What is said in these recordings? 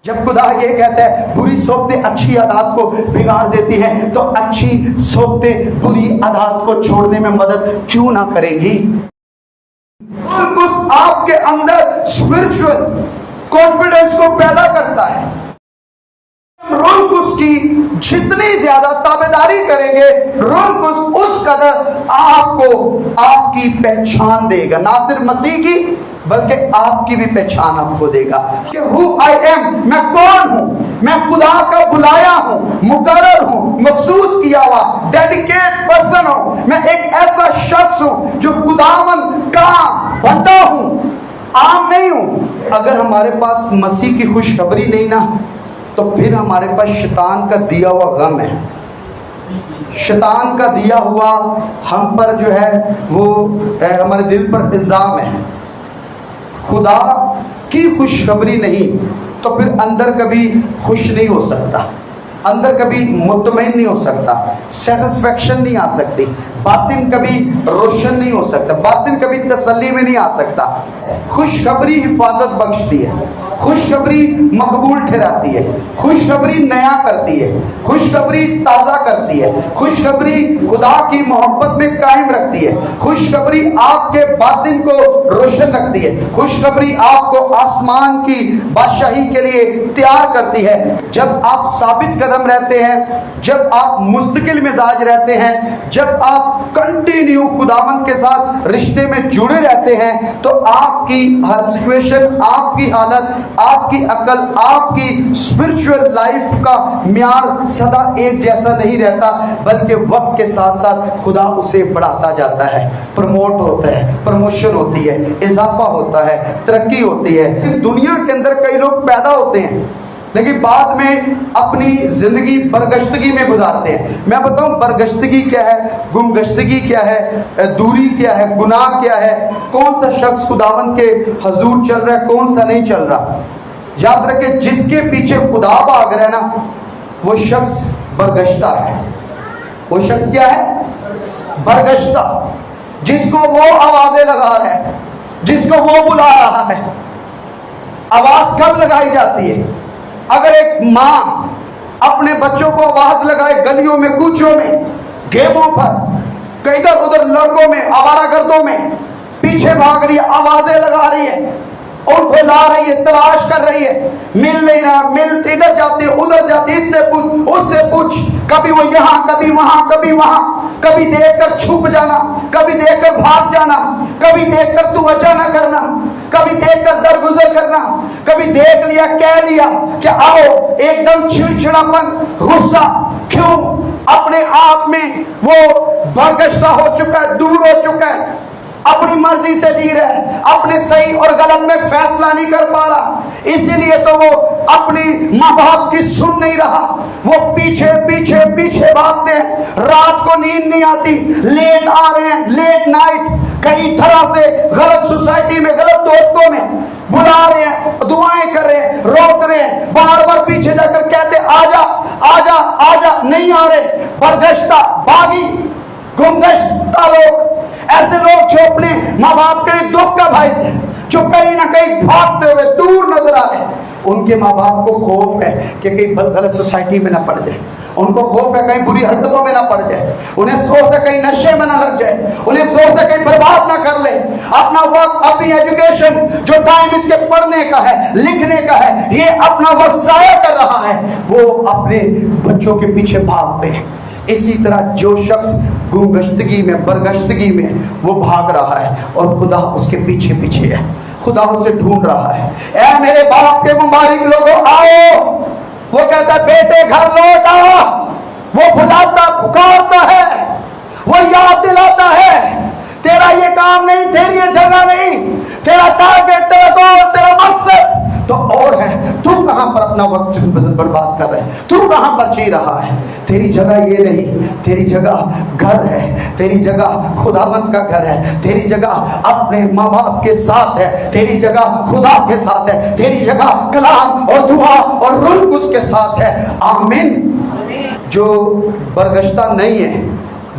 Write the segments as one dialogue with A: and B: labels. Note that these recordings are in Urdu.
A: جب خدا یہ کہتا ہے بری صحبتیں اچھی عادات کو بگاڑ دیتی ہیں، تو اچھی صحبتیں بری عادات کو چھوڑنے میں مدد کیوں نہ کریں گی؟ کچھ آپ کے اندر اسپرچل کانفیڈنس کو پیدا کرتا ہے۔ روح قدس کی جتنی زیادہ تابعداری کریں گے، روح قدس اس قدر آپ کو آپ کی پہچان دے گا، نہ صرف مسیح کی بلکہ آپ کی بھی پہچان آپ کو دے گا کہ who I am، میں کون ہوں، میں خدا کا بلایا ہوں، مقرر ہوں، مخصوص کیا ہوا ڈیڈیکیٹ پرسن ہوں، میں ایک ایسا شخص ہوں جو خداوند کا بندہ ہوں، عام نہیں ہوں۔ اگر ہمارے پاس مسیح کی خوشخبری نہیں نا، تو پھر ہمارے پاس شیطان کا دیا ہوا غم ہے، شیطان کا دیا ہوا ہم پر جو ہے وہ ہمارے دل پر الزام ہے۔ خدا کی خوشخبری نہیں تو پھر اندر کبھی خوش نہیں ہو سکتا، اندر کبھی مطمئن نہیں ہو سکتا، سیٹسفیکشن نہیں آ سکتی، باطن کبھی روشن نہیں ہو سکتا، باطن کبھی تسلی میں نہیں آ سکتا۔ خوشخبری حفاظت بخشتی ہے، خوشخبری مقبول ٹھہراتی ہے، خوشخبری نیا کرتی ہے، خوشخبری تازہ کرتی ہے، خوشخبری خدا کی محبت میں قائم رکھتی ہے، خوشخبری آپ کے باطن کو روشن رکھتی ہے، خوشخبری آپ کو آسمان کی بادشاہی کے لیے تیار کرتی ہے۔ جب آپ ثابت قدم رہتے ہیں، جب آپ مستقل مزاج رہتے ہیں، جب آپ کنٹینیو خداوند کے ساتھ رشتے میں جڑے رہتے ہیں، تو آپ کی ہر سچویشن، آپ کی حالت، آپ کی عقل، آپ کی اسپرچل لائف کا معیار سدا ایک جیسا نہیں رہتا، بلکہ وقت کے ساتھ ساتھ خدا اسے بڑھاتا جاتا ہے، پروموٹ ہوتا ہے، پروموشن ہوتی ہے، اضافہ ہوتا ہے، ترقی ہوتی ہے۔ دنیا کے اندر کئی لوگ پیدا ہوتے ہیں لیکن بعد میں اپنی زندگی برگشتگی میں گزارتے ہیں۔ میں بتاؤں برگشتگی کیا ہے، گمگشتگی کیا ہے، دوری کیا ہے، گناہ کیا ہے، کون سا شخص خداوند کے حضور چل رہا ہے، کون سا نہیں چل رہا۔ یاد رکھیں جس کے پیچھے خدا بھاگ رہا ہے نا، وہ شخص برگشتہ ہے۔ وہ شخص کیا ہے؟ برگشتہ۔ جس کو وہ آوازیں لگا رہا ہے، جس کو وہ بلا رہا ہے۔ آواز کب لگائی جاتی ہے؟ اگر ایک ماں اپنے بچوں کو آواز لگائے گلیوں میں، کوچوں میں، گیموں پر، کہ ادھر ادھر لڑکوں میں، آوارہ گردوں میں پیچھے بھاگ رہی ہے، آوازیں لگا رہی ہے، ان کو لا رہی ہے، تلاش کر رہی ہے، مل نہیں رہا، مل ادھر جاتے ادھر جاتے، اس سے پوچھ اس سے پوچھ، کبھی وہ یہاں کبھی وہاں کبھی وہاں، کبھی دیکھ کر چھپ جانا، کبھی دیکھ کر بھاگ جانا، کبھی دیکھ کر توجہ نہ کرنا، کبھی دیکھ کر درگزر کرنا، کبھی دیکھ لیا کہہ لیا کہ آؤ، ایک دم چڑچڑاپن، غصہ۔ کیوں؟ اپنے آپ میں وہ برگشتہ ہو چکا ہے، دور ہو چکا ہے، اپنی مرضی سے جی رہا ہے، اپنے صحیح اور غلط میں فیصلہ نہیں کر پا رہا، اسی لیے تو وہ اپنی ماں باپ کی سن نہیں رہا، وہ پیچھے پیچھے پیچھے بھاگتے ہیں، رات کو نیند نہیں آتی، لیٹ آ رہے ہیں، لیٹ نائٹ، کئی طرح سے غلط سوسائٹی میں، غلط دوستوں میں بلا رہے ہیں، دعائیں کر رہے ہیں، روک رہے ہیں، بار بار پیچھے جا کر کہتے آجا آجا آجا، نہیں آ رہے، برگشتہ، باغی، گمگشتہ لوگ، ایسے لوگ جو اپنے ماں باپ کے لیے دکھ کا باعث ہے، جو کہیں نہ کہیں بھاگتے ہوئے دور نظر آ رہے ہیں۔ ان کے ماں باپ کو خوف ہے کہ کہیں غلط سوسائٹی میں نہ پڑ جائے، ان کو خوف ہے کہیں بری حرکتوں میں نہ پڑ جائے، انہیں افسوس ہے کہیں نشے میں نہ لگ جائے، انہیں افسوس ہے کہیں برباد نہ کر لے اپنا وقت، اپنی ایجوکیشن، جو ٹائم اس کے پڑھنے کا ہے، لکھنے کا ہے، یہ اپنا وقت ضائع کر رہا ہے، وہ اپنے بچوں کے پیچھے بھاگتے ہیں۔ اسی طرح جو شخص گمگشتگی میں، برگشتگی میں وہ بھاگ رہا ہے اور خدا اس کے پیچھے پیچھے ہے، خدا اسے ڈھونڈ رہا ہے۔ اے میرے باپ کے مبارک لوگوں آؤ، وہ کہتا ہے بیٹے گھر لوٹ آ، وہ بلاتا پکارتا ہے، وہ یاد دلاتا ہے تیرا یہ کام نہیں، تیری یہ جگہ نہیں، تیرا ٹارگٹ، تیرا گول، تیرا مقصد تو اور ہے، تو کہاں پر اپنا وقت برباد کر رہے ہے، تو کہاں پر جی رہا ہے، تیری جگہ یہ نہیں، تیری جگہ گھر ہے، تیری جگہ خداوند کا گھر ہے، تیری جگہ اپنے ماں باپ کے ساتھ ہے، تیری جگہ خدا کے ساتھ ہے، تیری جگہ کلام اور دعا اور روح القدس کے ساتھ ہے۔ آمین۔ جو برگشتہ نہیں ہے،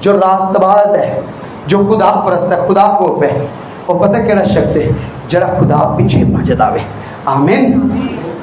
A: جو راست باز ہے، جو خدا پرست ہے، خدا کو ہے، وہ پتہ کیڑا شخص ہے جڑا خدا پیچھے بھجدا وے۔ آمین۔